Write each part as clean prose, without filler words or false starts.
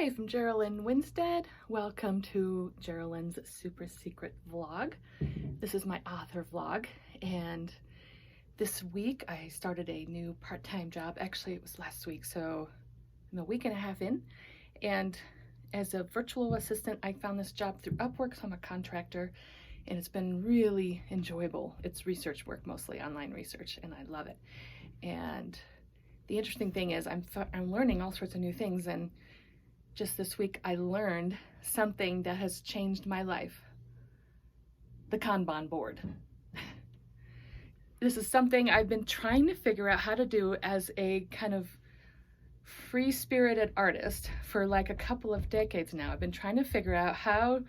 Hi from Geraldine Winstead. Welcome to Geraldine's Super Secret Vlog. This is my author vlog, and this week I started a new part-time job. Actually, it was last week, so I'm a week and a half in. And as a virtual assistant, I found this job through Upwork, so I'm a contractor, and it's been really enjoyable. It's research work, mostly online research, and I love it. And the interesting thing is I'm learning all sorts of new things, and just this week I learned something that has changed my life: the Kanban board. This is something I've been trying to figure out how to do as a kind of free-spirited artist for like a couple of decades now. I've been trying to figure out how,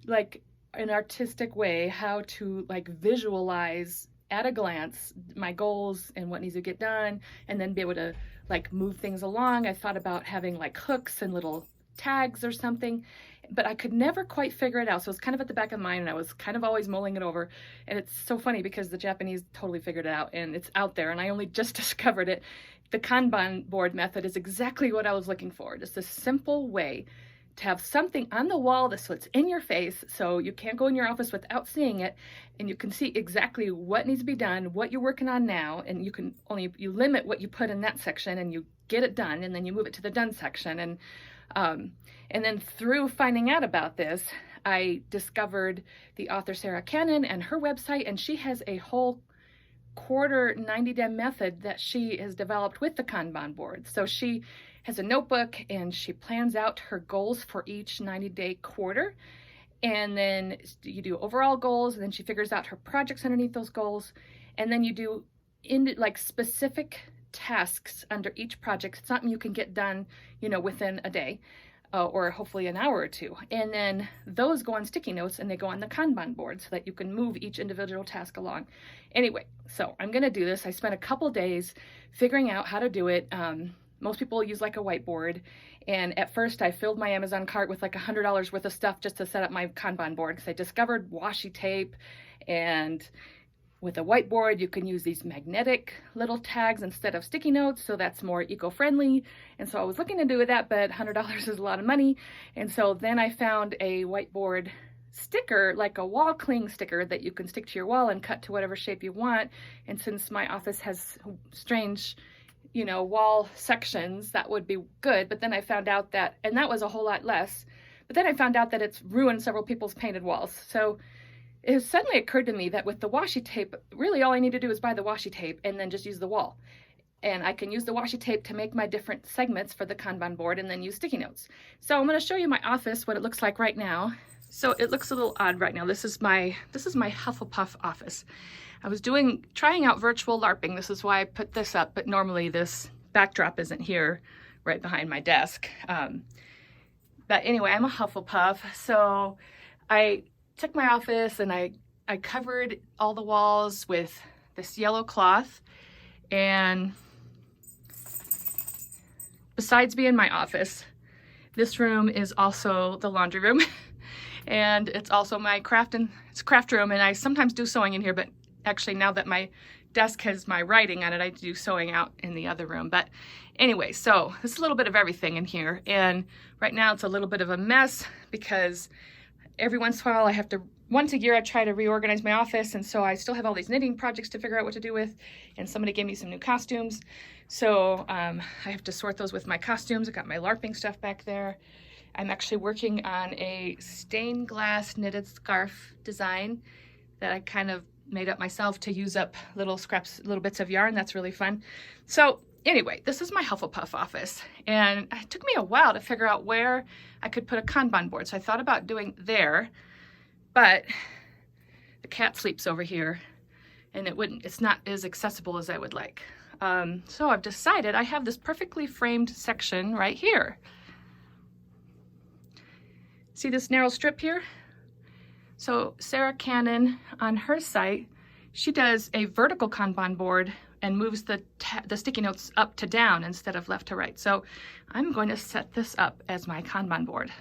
like, an artistic way, how to like visualize at a glance my goals and what needs to get done, and then be able to like move things along. I thought about having like hooks and little tags or something, but I could never quite figure it out. So it's kind of at the back of my mind, and I was kind of always mulling it over. And it's so funny because the Japanese totally figured it out, and it's out there, and I only just discovered it. The Kanban board method is exactly what I was looking for. Just a simple way to have something on the wall that's what's in your face, so you can't go in your office without seeing it, and you can see exactly what needs to be done, what you're working on now, and you limit what you put in that section, and you get it done, and then you move it to the done section. And then through finding out about this, I discovered the author Sarah Cannon and her website, and she has a whole quarter 90-day method that she has developed with the Kanban board. So she has a notebook, and she plans out her goals for each 90-day quarter, and then you do overall goals, and then she figures out her projects underneath those goals, and then you do like specific tasks under each project. It's something you can get done, within a day, or hopefully an hour or two. And then those go on sticky notes, and they go on the Kanban board so that you can move each individual task along. Anyway, so I'm gonna do this. I spent a couple days figuring out how to do it. Most people use like a whiteboard, and at first I filled my Amazon cart with like $100 worth of stuff just to set up my Kanban board, because I discovered washi tape, and with a whiteboard you can use these magnetic little tags instead of sticky notes, so that's more eco-friendly. And so I was looking to do that, but $100 is a lot of money. And so then I found a whiteboard sticker, like a wall cling sticker that you can stick to your wall and cut to whatever shape you want. And since my office has strange wall sections, that would be good. But then I found out that, and that was a whole lot less, but then I found out that it's ruined several people's painted walls. So it suddenly occurred to me that with the washi tape, really all I need to do is buy the washi tape and then just use the wall. And I can use the washi tape to make my different segments for the Kanban board, and then use sticky notes. So I'm going to show you my office, what it looks like right now. So it looks a little odd right now. This is my Hufflepuff office. I was trying out virtual LARPing. This is why I put this up, but normally this backdrop isn't here right behind my desk. But anyway, I'm a Hufflepuff. So I took my office and I covered all the walls with this yellow cloth. And besides being my office, this room is also the laundry room. And it's also my craft room, and I sometimes do sewing in here, but actually now that my desk has my writing on it, I do sewing out in the other room. But anyway, so there's a little bit of everything in here, and right now it's a little bit of a mess because every once in a while once a year I try to reorganize my office, and so I still have all these knitting projects to figure out what to do with, and somebody gave me some new costumes, so I have to sort those with my costumes. I got my LARPing stuff back there. I'm actually working on a stained glass knitted scarf design that I kind of made up myself to use up little bits of yarn. That's really fun. So anyway, this is my Hufflepuff office, and it took me a while to figure out where I could put a Kanban board. So I thought about doing there, but the cat sleeps over here, and it's not as accessible as I would like. So I've decided I have this perfectly framed section right here. See this narrow strip here? So Sarah Cannon, on her site, she does a vertical Kanban board and moves the sticky notes up to down instead of left to right. So I'm going to set this up as my Kanban board.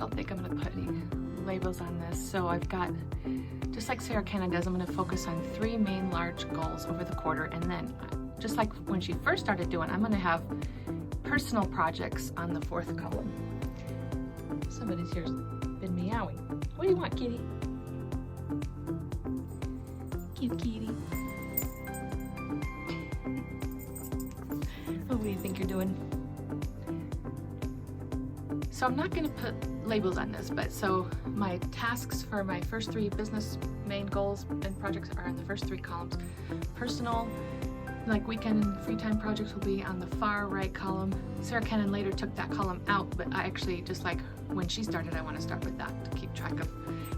don't think I'm going to put any labels on this. So I've got, just like Sarah Cannon does, I'm going to focus on 3 main large goals over the quarter, and then just like when she first started doing, I'm going to have personal projects on the 4th column. Somebody's here's been meowing. What do you want, kitty? Cute kitty. Oh, what do you think you're doing? So I'm not going to put labels on this, but so my tasks for my first 3 business main goals and projects are in the first 3 columns. Personal, like weekend and free time projects, will be on the far right column. Sarah Cannon later took that column out, but I actually, just like when she started, I want to start with that to keep track of.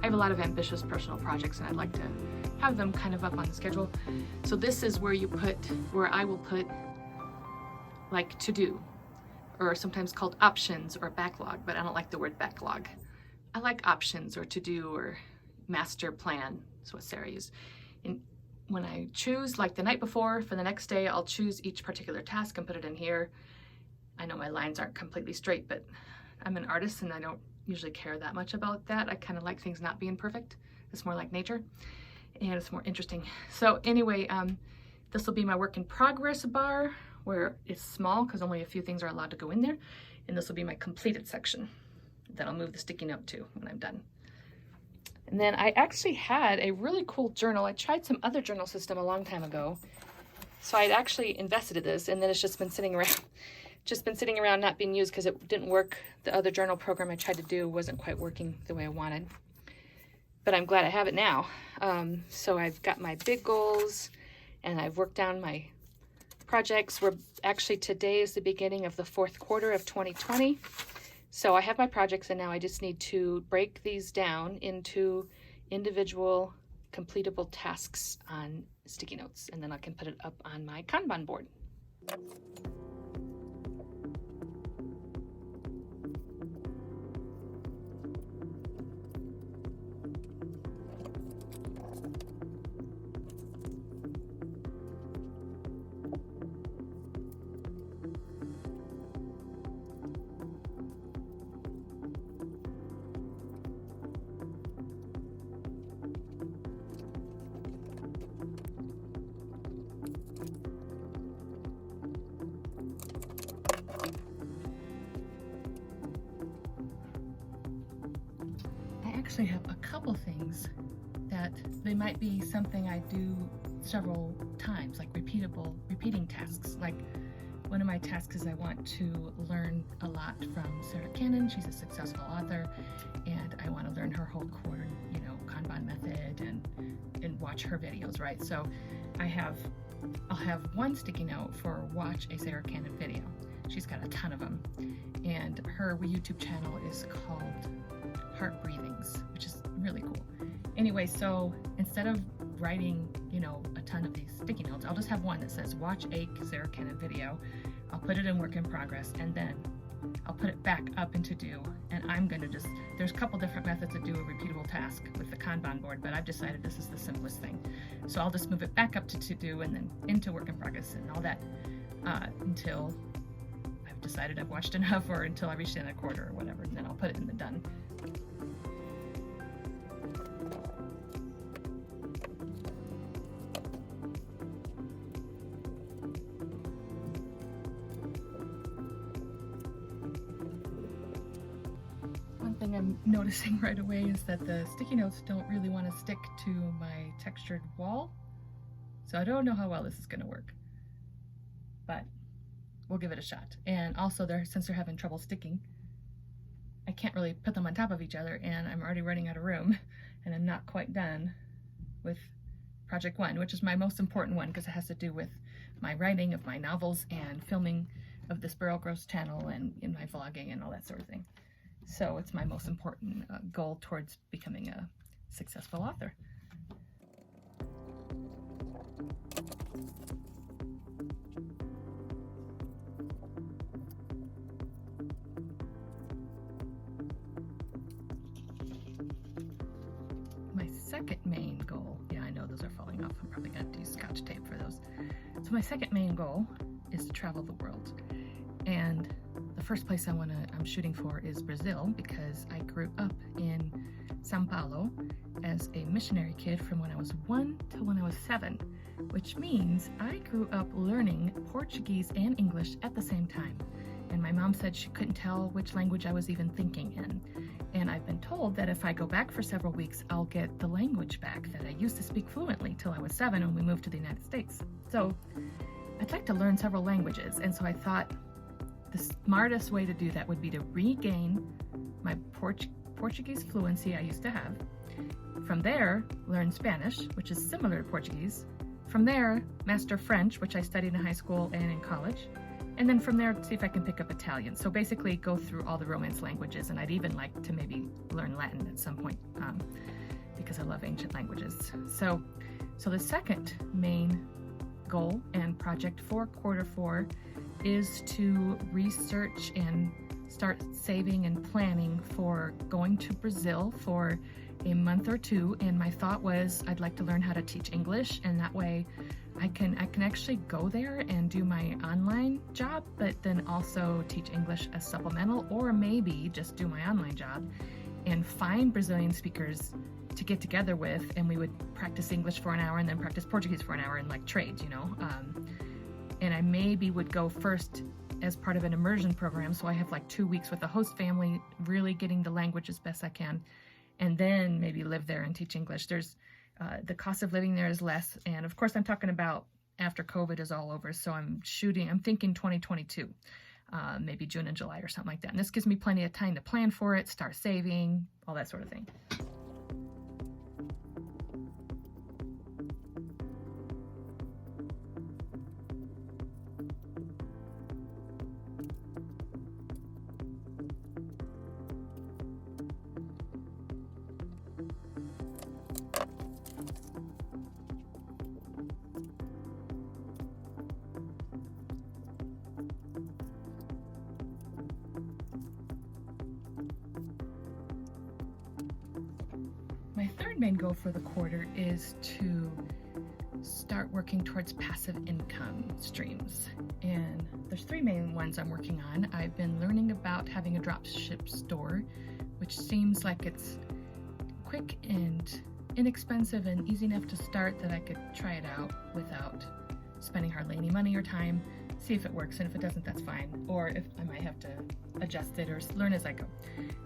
I have a lot of ambitious personal projects and I'd like to have them kind of up on the schedule. So this is where I will put like to do, or sometimes called options or backlog, but I don't like the word backlog. I like options or to do or master plan. That's what Sarah used. And when I choose, like the night before for the next day, I'll choose each particular task and put it in here. I know my lines aren't completely straight, but I'm an artist and I don't usually care that much about that. I kind of like things not being perfect. It's more like nature and it's more interesting. So anyway, this will be my work in progress bar, where it's small because only a few things are allowed to go in there. And this will be my completed section that I'll move the sticky note to when I'm done. And then I actually had a really cool journal. I tried some other journal system a long time ago. So I'd actually invested in this, and then it's just been sitting around, not being used because it didn't work. The other journal program I tried to do wasn't quite working the way I wanted. But I'm glad I have it now. So I've got my big goals, and I've worked down my projects. Actually, today is the beginning of the 4th quarter of 2020. So I have my projects, and now I just need to break these down into individual completable tasks on sticky notes, and then I can put it up on my Kanban board. I actually have a couple things that they might be something I do several times, like repeating tasks. Like one of my tasks is I want to learn a lot from Sarah Cannon. She's a successful author, and I want to learn her whole quarter, Kanban method and watch her videos, right? So I'll have one sticky note for watch a Sarah Cannon video. She's got a ton of them, and her YouTube channel is called Heart Breathings, which is really cool. Anyway, so instead of writing, a ton of these sticky notes, I'll just have one that says watch a Sarah Cannon video. I'll put it in work in progress, and then I'll put it back up into do, and I'm gonna there's a couple different methods to do a repeatable task with the Kanban board, but I've decided this is the simplest thing. So I'll just move it back up to do and then into work in progress and all that until I've decided I've watched enough, or until I reach the end of the quarter or whatever, and then I'll put it in the done. I'm noticing right away is that the sticky notes don't really want to stick to my textured wall. So I don't know how well this is going to work, but we'll give it a shot. And also, since they're having trouble sticking, I can't really put them on top of each other, and I'm already running out of room, and I'm not quite done with project 1, which is my most important one because it has to do with my writing of my novels and filming of this Burrowgroves channel and in my vlogging and all that sort of thing. So it's my most important goal towards becoming a successful author. My second main goal, I know those are falling off. I'm probably going to have to use Scotch tape for those. So my second main goal is to travel the world. And the the first place I'm shooting for is Brazil, because I grew up in Sao Paulo as a missionary kid from when I was 1 to when I was 7, which means I grew up learning Portuguese and English at the same time. And my mom said she couldn't tell which language I was even thinking in. And I've been told that if I go back for several weeks, I'll get the language back that I used to speak fluently till I was 7 when we moved to the United States. So I'd like to learn several languages. And so I thought the smartest way to do that would be to regain my Portuguese fluency I used to have. From there, learn Spanish, which is similar to Portuguese. From there, master French, which I studied in high school and in college. And then from there, see if I can pick up Italian. So basically go through all the Romance languages, and I'd even like to maybe learn Latin at some point because I love ancient languages. So the second main goal and project for Q4 is to research and start saving and planning for going to Brazil for a month or 2. And my thought was I'd like to learn how to teach English, and that way I can actually go there and do my online job, but then also teach English as supplemental, or maybe just do my online job and find Brazilian speakers to get together with, and we would practice English for an hour and then practice Portuguese for an hour and like trades, and I maybe would go first as part of an immersion program, so I have like 2 weeks with the host family, really getting the language as best I can, and then maybe live there and teach English. There's the cost of living there is less, and of course I'm talking about after COVID is all over, so I'm thinking 2022, maybe June and July or something like that, and this gives me plenty of time to plan for it, start saving, all that sort of thing. My third main goal for the quarter is to start working towards passive income streams. And there's 3 main ones I'm working on. I've been learning about having a dropship store, which seems like it's quick and inexpensive and easy enough to start that I could try it out without spending hardly any money or time, see if it works, and if it doesn't, that's fine. Or if I might have to adjust it or learn as I go.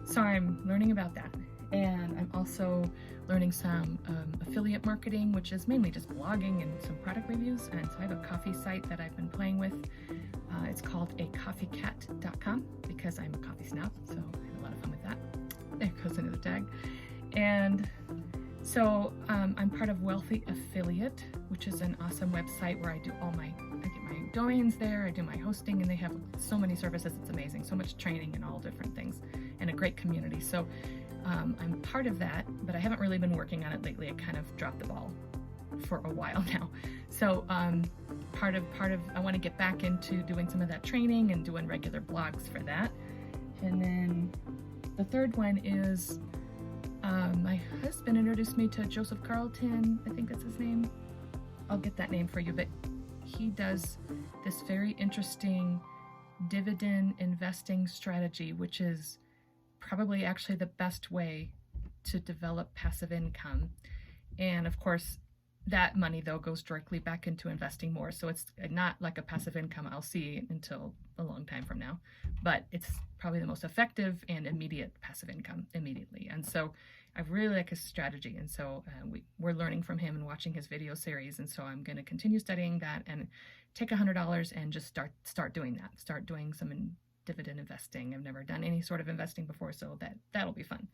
So I'm learning about that. And I'm also learning some affiliate marketing, which is mainly just blogging and some product reviews. And so I have a coffee site that I've been playing with. It's called acoffeecat.com because I'm a coffee snob, so I had a lot of fun with that. There goes into the tag. And so I'm part of Wealthy Affiliate, which is an awesome website where I get my domains there, I do my hosting, and they have so many services. It's amazing, so much training and all different things, and a great community. So I'm part of that, but I haven't really been working on it lately. I kind of dropped the ball for a while now. So part of I want to get back into doing some of that training and doing regular blogs for that. And then the third one is my husband introduced me to Joseph Carlton, I think that's his name. I'll get that name for you, but he does this very interesting dividend investing strategy, which is probably actually the best way to develop passive income. And of course, that money though goes directly back into investing more. So it's not like a passive income I'll see until a long time from now, but it's probably the most effective and immediate passive income immediately. And so I really like his strategy. And so we're learning from him and watching his video series. And so I'm going to continue studying that and take $100 and just start doing that. Start doing some dividend investing. I've never done any sort of investing before, so that'll be fun.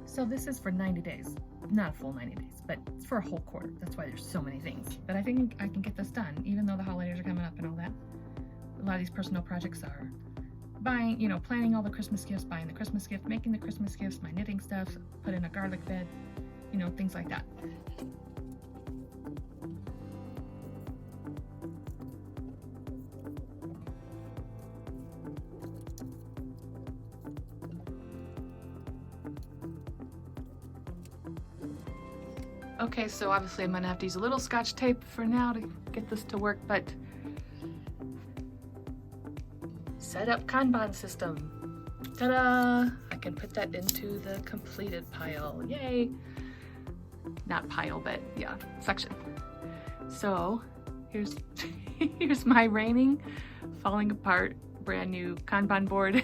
So this is for 90 days, not a full 90 days, but it's for a whole quarter. That's why there's so many things. But I think I can get this done, even though the holidays are coming up and all that. A lot of these personal projects are buying, planning all the Christmas gifts, buying the Christmas gift, making the Christmas gifts, my knitting stuff, put in a garlic bed, things like that. Okay, so obviously I'm gonna have to use a little Scotch tape for now to get this to work, but set up Kanban system. Ta-da! I can put that into the completed pile. Yay! Not pile, but yeah, section. So here's here's my raining, falling apart, brand new Kanban board.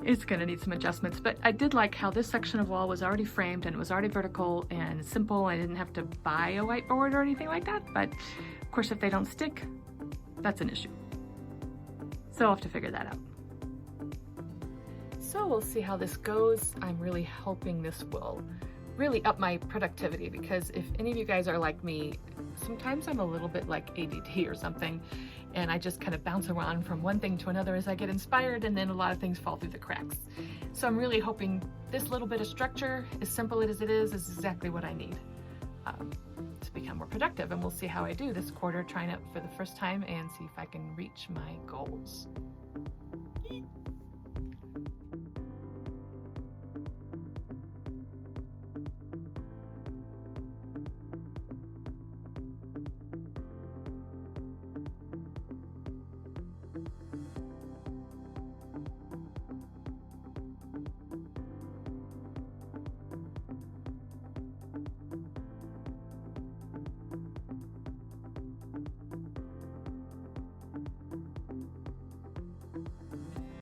It's gonna need some adjustments, but I did like how this section of wall was already framed and it was already vertical and simple. I didn't have to buy a whiteboard or anything like that, but of course if they don't stick, that's an issue. So I'll have to figure that out. So we'll see how this goes. I'm really hoping this will really up my productivity, because if any of you guys are like me, sometimes I'm a little bit like ADD or something, and I just kind of bounce around from one thing to another as I get inspired, and then a lot of things fall through the cracks. So I'm really hoping this little bit of structure, as simple as it is exactly what I need to become more productive. And we'll see how I do this quarter, trying it for the first time and see if I can reach my goals.